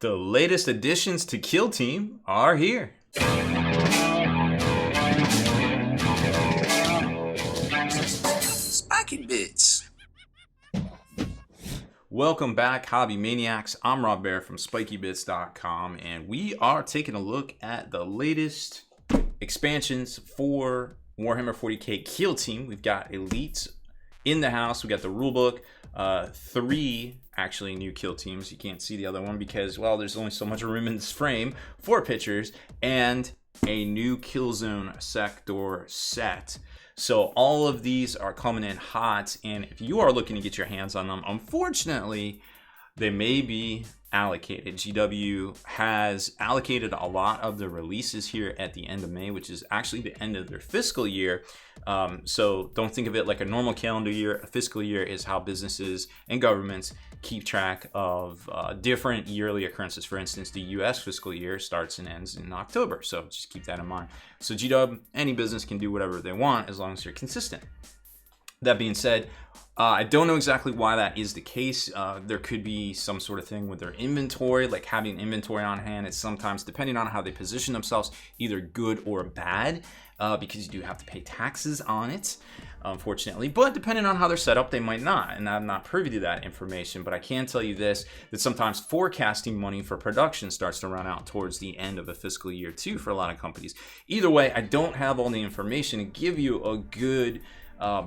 The latest additions to Kill Team are here. Spiky Bits. Welcome back, Hobby Maniacs. I'm Baer from SpikyBits.com, and we are taking a look at the latest expansions for Warhammer 40k Kill Team. We've got Elites in the house. We got the rulebook, 3 actually new kill teams. You can't see the other one because, well, there's only so much room in this frame. 4 pictures and a new kill zone sector set. So all of these are coming in hot, and if you are looking to get your hands on them, unfortunately, they may be allocated. GW has allocated a lot of the releases here at the end of May, which is actually the end of their fiscal year. So don't think of it like a normal calendar year. A fiscal year is how businesses and governments keep track of different yearly occurrences. For instance, the US fiscal year starts and ends in October. So just keep that in mind. So GW, any business can do whatever they want as long as they're consistent. That being said, I don't know exactly why that is the case. There could be some sort of thing with their inventory, like having inventory on hand. It's sometimes, depending on how they position themselves, either good or bad, because you do have to pay taxes on it, unfortunately. But depending on how they're set up, they might not. And I'm not privy to that information. But I can tell you this, that sometimes forecasting money for production starts to run out towards the end of a fiscal year too for a lot of companies. Either way, I don't have all the information to give you a good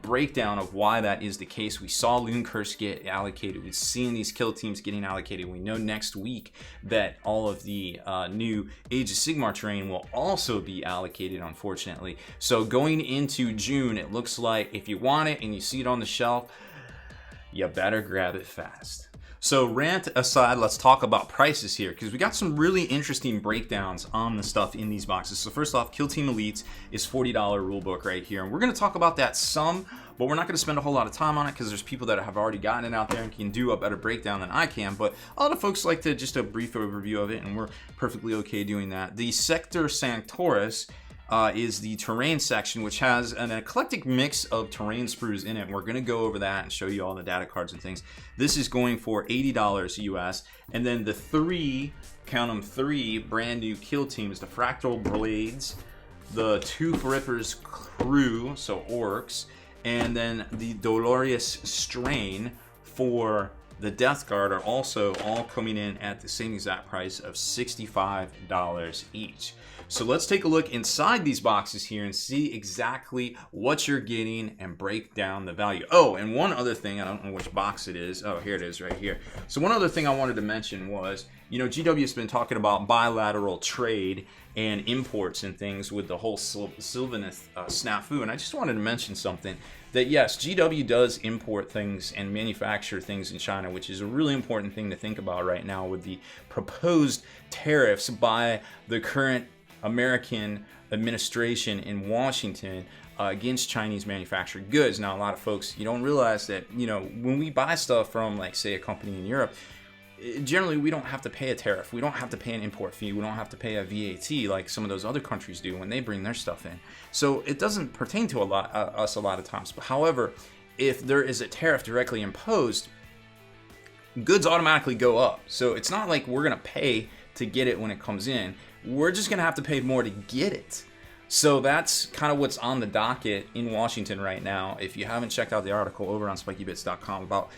breakdown of why that is the case. We saw Loon Curse get allocated. We've seen these kill teams getting allocated. We know next week that all of the new Age of Sigmar terrain will also be allocated, unfortunately. So going into June, it looks like if you want it and you see it on the shelf, you better grab it fast. So rant aside, let's talk about prices here, because we got some really interesting breakdowns on the stuff in these boxes. So first off, Kill Team Elites is $40 rulebook right here. And we're going to talk about that some, but we're not going to spend a whole lot of time on it because there's people that have already gotten it out there and can do a better breakdown than I can. But a lot of folks like to just a brief overview of it, and we're perfectly okay doing that. The Sector Sanctoris is the terrain section, which has an eclectic mix of terrain sprues in it. We're going to go over that and show you all the data cards and things. This is going for $80 US. And then the 3, count them 3 brand new kill teams, the Fractal Blades, the Tooth Rippers Crew, so orcs, and then the Dolorious Strain for the Death Guard are also all coming in at the same exact price of $65 each. So let's take a look inside these boxes here and see exactly what you're getting and break down the value. Oh, and one other thing, I don't know which box it is. Oh, here it is right here. So one other thing I wanted to mention was, you know, GW has been talking about bilateral trade and imports and things with the whole Sylvaneth snafu. And I just wanted to mention something that, yes, GW does import things and manufacture things in China, which is a really important thing to think about right now with the proposed tariffs by the current American administration in Washington against Chinese manufactured goods. Now, a lot of folks, you don't realize that, you know, when we buy stuff from, like, say, a company in Europe, generally we don't have to pay a tariff. We don't have to pay an import fee. We don't have to pay a VAT like some of those other countries do when they bring their stuff in. So it doesn't pertain to us a lot of times. But however, if there is a tariff directly imposed, goods automatically go up. So it's not like we're going to pay to get it when it comes in. We're just going to have to pay more to get it. So that's kind of what's on the docket in Washington right now. If you haven't checked out the article over on SpikyBits.com about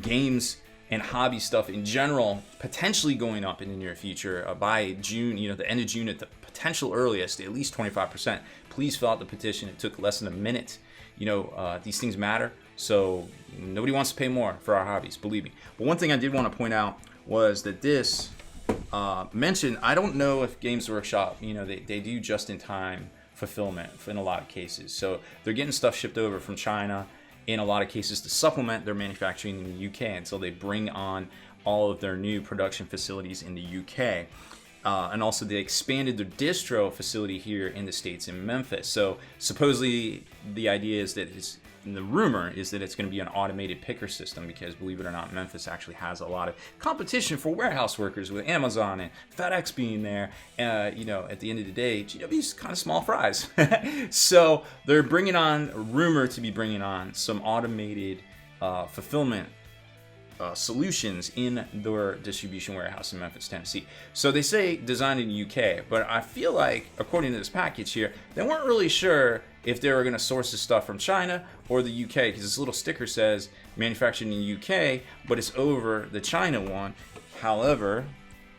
games and hobby stuff in general potentially going up in the near future by June, you know, the end of June at the potential earliest, at least 25%. Please fill out the petition. It took less than a minute. You know, these things matter. So nobody wants to pay more for our hobbies, believe me. But one thing I did want to point out was that this mentioned, I don't know if Games Workshop, you know, they do just-in-time fulfillment in a lot of cases. So they're getting stuff shipped over from China in a lot of cases to supplement their manufacturing in the UK until they bring on all of their new production facilities in the UK. And also they expanded their distro facility here in the States in Memphis. So supposedly the idea is that the rumor is that it's going to be an automated picker system because, believe it or not, Memphis actually has a lot of competition for warehouse workers with Amazon and FedEx being there. You know, at the end of the day, GW's kind of small fries. So they're bringing on, rumored to be bringing on some automated fulfillment solutions in their distribution warehouse in Memphis, Tennessee. So they say designed in the UK, but I feel like, according to this package here, they weren't really sure if they were going to source this stuff from China or the UK, because this little sticker says manufactured in the UK, but it's over the China one. However,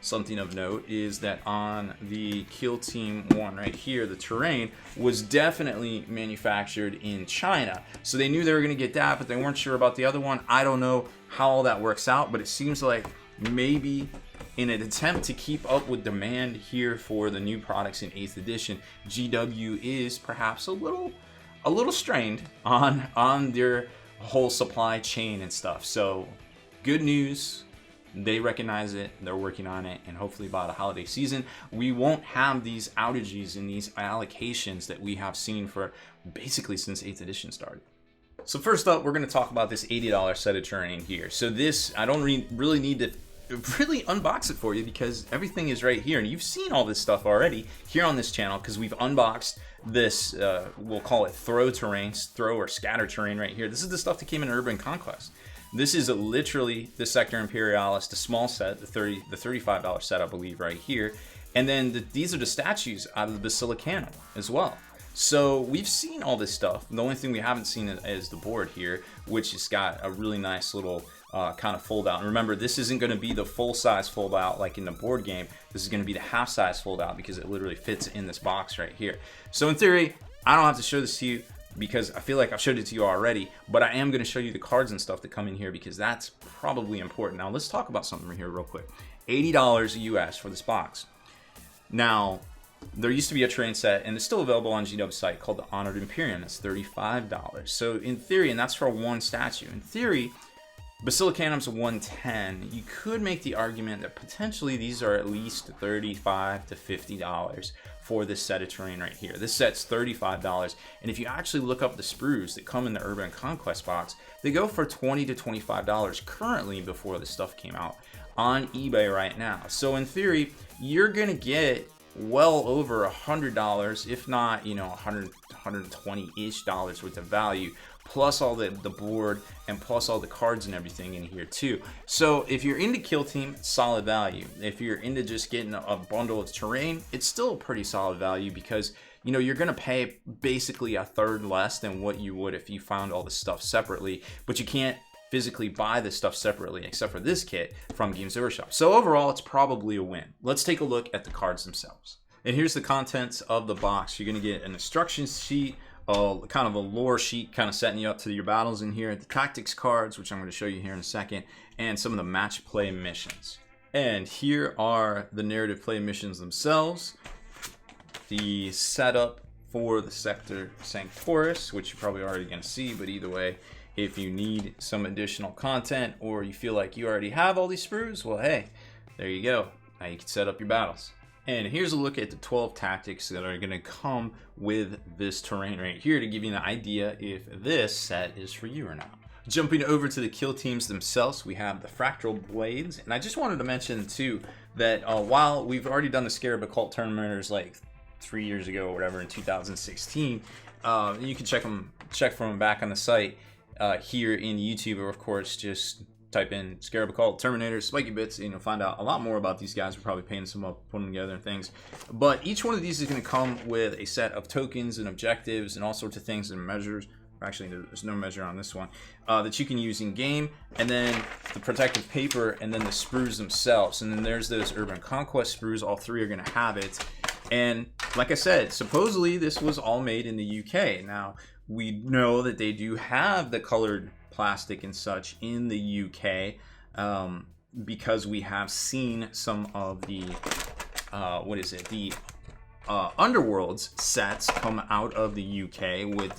something of note is that on the Kill Team one right here, the terrain was definitely manufactured in China. So they knew they were going to get that, but they weren't sure about the other one. I don't know how all that works out, but it seems like maybe in an attempt to keep up with demand here for the new products in 8th edition, GW is perhaps a little strained on their whole supply chain and stuff. So good news. They recognize it, they're working on it, and hopefully by the holiday season, we won't have these outages and these allocations that we have seen for basically since 8th edition started. So first up, we're going to talk about this $80 set of terrain here. So this, I don't really need to really unbox it for you because everything is right here, and you've seen all this stuff already here on this channel because we've unboxed this, we'll call it throw or scatter terrain right here. This is the stuff that came in Urban Conquest. This is literally the Sector Imperialis, the small set, the $35 set, I believe, right here. And then these are the statues out of the Basilicanum as well. So we've seen all this stuff. The only thing we haven't seen is the board here, which has got a really nice little kind of fold out. And remember, this isn't going to be the full size fold out like in the board game. This is going to be the half size fold out because it literally fits in this box right here. So in theory, I don't have to show this to you because I feel like I've showed it to you already, but I am going to show you the cards and stuff that come in here because that's probably important. Now let's talk about something right here real quick. $80 US for this box. Now, there used to be a terrain set, and it's still available on GW's site, called the Honored Imperium. That's $35. So in theory, and that's for one statue. In theory, Basilicanum's $110. You could make the argument that potentially these are at least $35 to $50 for this set of terrain right here. This set's $35, and if you actually look up the sprues that come in the Urban Conquest box, they go for $20 to $25 currently before this stuff came out on eBay right now. So in theory, you're gonna get well over $100, if not, you know, 120-ish dollars worth of value, plus all the board and plus all the cards and everything in here too. So if you're into Kill Team, solid value. If you're into just getting a bundle of terrain, it's still a pretty solid value because, you know, you're gonna pay basically a third less than what you would if you found all this stuff separately, but you can't physically buy this stuff separately except for this kit from Games Workshop. So overall, it's probably a win. Let's take a look at the cards themselves. And here's the contents of the box. You're gonna get an instructions sheet, kind of a lore sheet, kind of setting you up to your battles in here, the tactics cards, which I'm going to show you here in a second, and some of the match play missions. And here are the narrative play missions themselves, the setup for the Sector Sanctoris, which you're probably already going to see, but either way, if you need some additional content or you feel like you already have all these sprues, well, hey, there you go. Now you can set up your battles. And here's a look at the 12 tactics that are going to come with this terrain right here to give you an idea if this set is for you or not. Jumping over to the kill teams themselves, we have the Fractal Blades. And I just wanted to mention too that while we've already done the Scarab Occult Terminators like 3 years ago or whatever in 2016, you can check from them back on the site here in YouTube, or of course just type in Scarab Occult Terminators, Spiky Bits, and you'll find out a lot more about these guys. We're probably painting some up, putting them together and things. But each one of these is going to come with a set of tokens and objectives and all sorts of things and measures. Actually, there's no measure on this one that you can use in game, and then the protective paper, and then the sprues themselves. And then there's those Urban Conquest sprues. All three are going to have it. And like I said, supposedly this was all made in the UK. Now, we know that they do have the colored plastic and such in the UK because we have seen some of the Underworlds sets come out of the UK with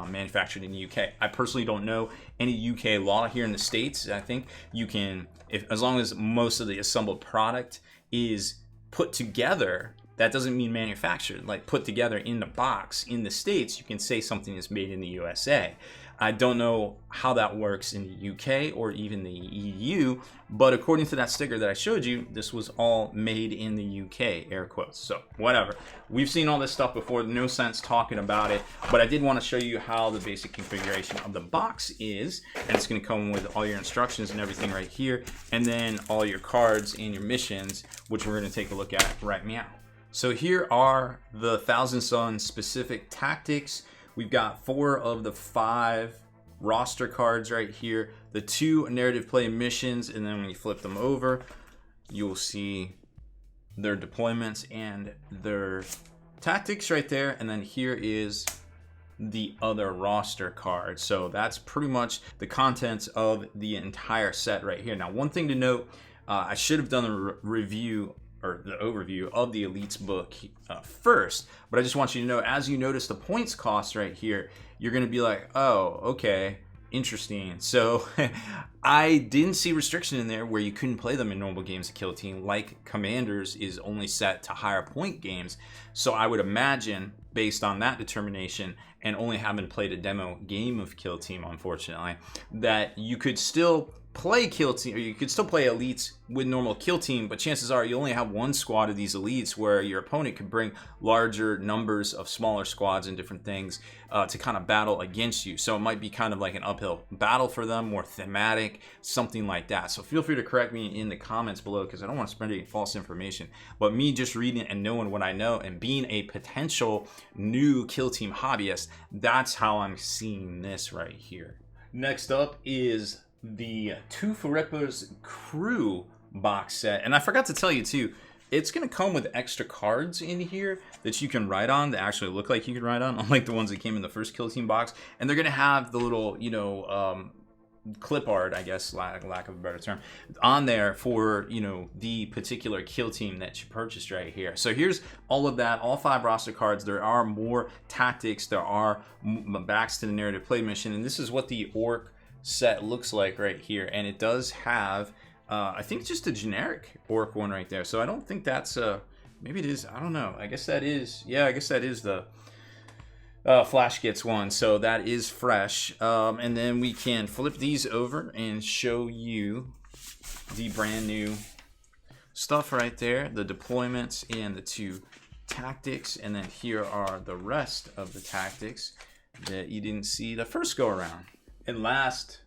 manufactured in the UK. I personally don't know any UK law here in the States. I think you can, as long as most of the assembled product is put together, that doesn't mean manufactured, like put together in the box in the States, you can say something is made in the USA. I don't know how that works in the UK or even the EU, but according to that sticker that I showed you, this was all made in the UK, air quotes. So whatever. We've seen all this stuff before, no sense talking about it, but I did want to show you how the basic configuration of the box is, and it's going to come with all your instructions and everything right here, and then all your cards and your missions, which we're going to take a look at right now. So here are the Thousand Sun specific tactics. We've got 4 of the 5 roster cards right here, the 2 narrative play missions, and then when you flip them over, you'll see their deployments and their tactics right there. And then here is the other roster card. So that's pretty much the contents of the entire set right here. Now, one thing to note, I should have done a review or the overview of the Elites book first, but I just want you to know, as you notice the points cost right here, you're going to be like, oh, okay, interesting. So I didn't see restriction in there where you couldn't play them in normal games of Kill Team, like Commanders is only set to higher point games. So I would imagine, based on that determination, and only having played a demo game of Kill Team, unfortunately, that you could still play Kill Team, or you could still play Elites with normal Kill Team, but chances are you only have one squad of these Elites, where your opponent could bring larger numbers of smaller squads and different things to kind of battle against you. So it might be kind of like an uphill battle for them, more thematic, something like that. So feel free to correct me in the comments below, because I don't want to spread any false information. But me just reading and knowing what I know and being a potential new Kill Team hobbyist, that's how I'm seeing this right here. Next up is the 2 for Ripper's Crew box set. And I forgot to tell you too, it's going to come with extra cards in here that you can write on, that actually look like you can write on, unlike the ones that came in the first Kill Team box. And they're going to have the little, you know, clip art, I guess, lack of a better term, on there for, you know, the particular Kill Team that you purchased right here. So here's all of that, all 5 roster cards. There are more tactics, there are backs to the narrative play mission, and this is what the Orc set looks like right here. And it does have I think just a generic Orc one right there, so I don't think that's maybe it is, I don't know, I guess that is, yeah, I guess that is the Flash gets one, so that is fresh. And then we can flip these over and show you the brand new stuff right there, the deployments and the 2 tactics. And then here are the rest of the tactics that you didn't see the first go around. And last,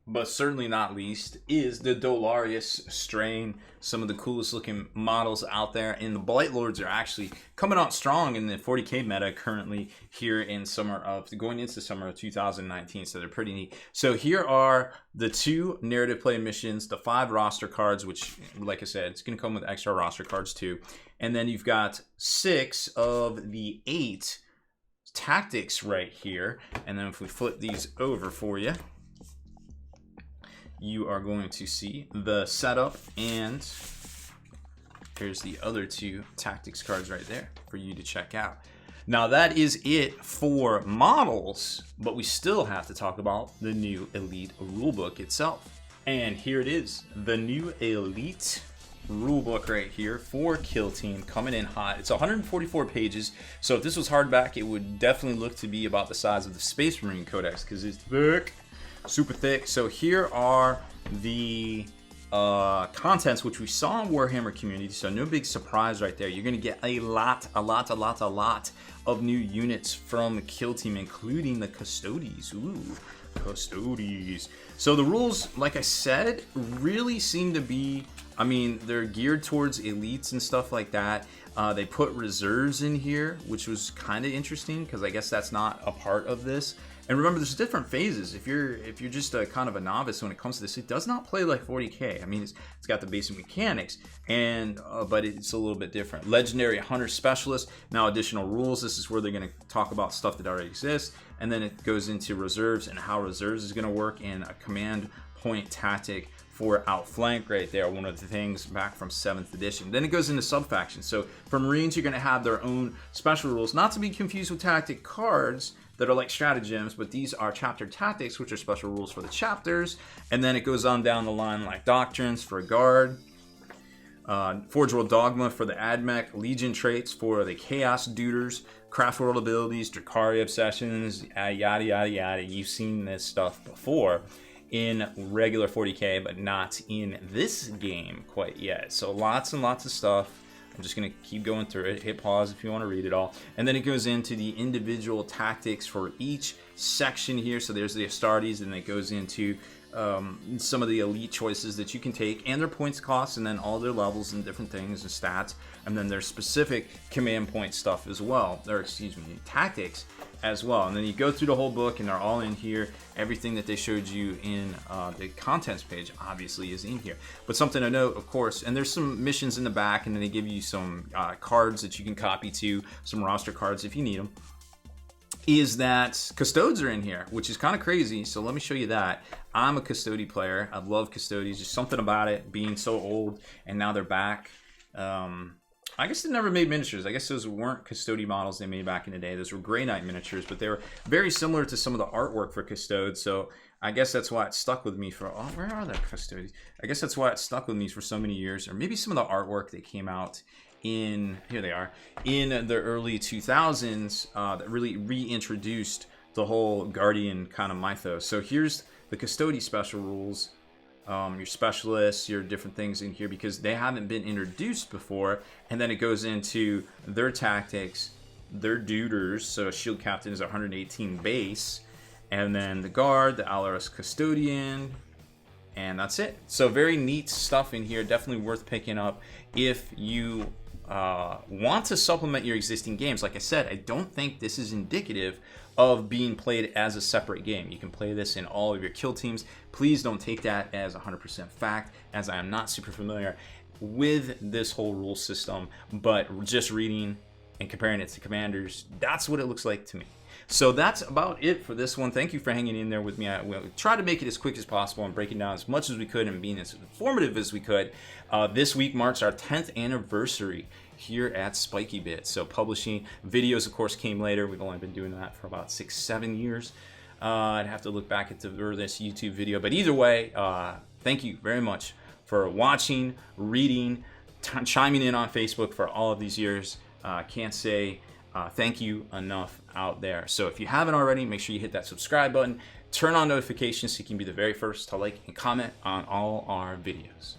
but certainly not least, is the Dolarius strain. Some of the coolest looking models out there. And the Blight Lords are actually coming out strong in the 40k meta currently here in going into summer of 2019. So they're pretty neat. So here are the 2 narrative play missions, the 5 roster cards, which, like I said, it's going to come with extra roster cards too. And then you've got 6 of the 8 tactics right here. And then if we flip these over for you, you are going to see the setup, and here's the other 2 tactics cards right there for you to check out. Now that is it for models, but we still have to talk about the new Elite rulebook itself. And here it is, the new Elite rulebook right here for Kill Team, coming in hot. It's 144 pages, so if this was hardback, it would definitely look to be about the size of the Space Marine Codex, because it's thick. Super thick. So here are the contents, which we saw in Warhammer Community, so no big surprise right there. You're going to get a lot of new units from Kill Team, including the Custodes. Ooh, Custodes. So the rules, like I said, really seem to be, I mean, they're geared towards elites and stuff like that. They put reserves in here, which was kind of interesting, because I guess that's not a part of this. And remember, there's different phases. If you're just a kind of a novice when it comes to this, it does not play like 40k. I mean, it's got the basic mechanics, and but it's a little bit different. Legendary Hunter Specialist. Now additional rules. This is where they're going to talk about stuff that already exists, and then it goes into reserves and how reserves is going to work in a command point tactic for Outflank right there, one of the things back from 7th edition. Then it goes into sub-factions. So for Marines, you're going to have their own special rules, not to be confused with tactic cards that are like stratagems, but these are chapter tactics, which are special rules for the chapters. And then it goes on down the line like doctrines for a guard. Forge World Dogma for the AdMech, Legion traits for the Chaos Duders, Craft World abilities, Drakari obsessions, yada yada yada. You've seen this stuff before in regular 40k, but not in this game quite yet. So lots and lots of stuff. I'm just going to keep going through it. Hit pause if you want to read it all. And then it goes into the individual tactics for each section here. So there's the Astartes, and it goes into some of the elite choices that you can take and their points costs, and then all their levels and different things and stats. And then there's specific command point stuff as well, or excuse me, tactics as well. And then you go through the whole book, and they're all in here. Everything that they showed you in the contents page obviously is in here. But something to note, of course, and there's some missions in the back, and then they give you some cards that you can copy to, some roster cards if you need them, is that Custodes are in here, which is kind of crazy. So let me show you that. I'm a Custode player. I love Custodes. Just something about it being so old, and now they're back. I guess they never made miniatures. I guess those weren't Custode models they made back in the day. Those were Grey Knight miniatures, but they were very similar to some of the artwork for Custodes. So I guess that's why it stuck with me for, oh, where are the Custodes? I guess that's why it stuck with me for so many years. Or maybe some of the artwork that came out in, here they are, in the early 2000s that really reintroduced the whole Guardian kind of mythos. So here's the Custode special rules. Your specialists, your different things in here, because they haven't been introduced before. And then it goes into their tactics, their duders. So a shield captain is 118 base, and then the guard, the Alaris Custodian, and that's it. So very neat stuff in here. Definitely worth picking up if you want to supplement your existing games. Like I said, I don't think this is indicative of being played as a separate game. You can play this in all of your kill teams. Please don't take that as 100% fact, as I am not super familiar with this whole rule system, but just reading and comparing it to Commanders, that's what it looks like to me. So that's about it for this one. Thank you for hanging in there with me. I will try to make it as quick as possible and breaking down as much as we could and being as informative as we could. This week marks our 10th anniversary here at Spiky Bit. So publishing videos, of course, came later. We've only been doing that for about 6-7 years. I'd have to look back at this YouTube video. But either way, thank you very much for watching, reading, chiming in on Facebook for all of these years. Can't say thank you enough out there. So if you haven't already, make sure you hit that subscribe button, turn on notifications so you can be the very first to like and comment on all our videos.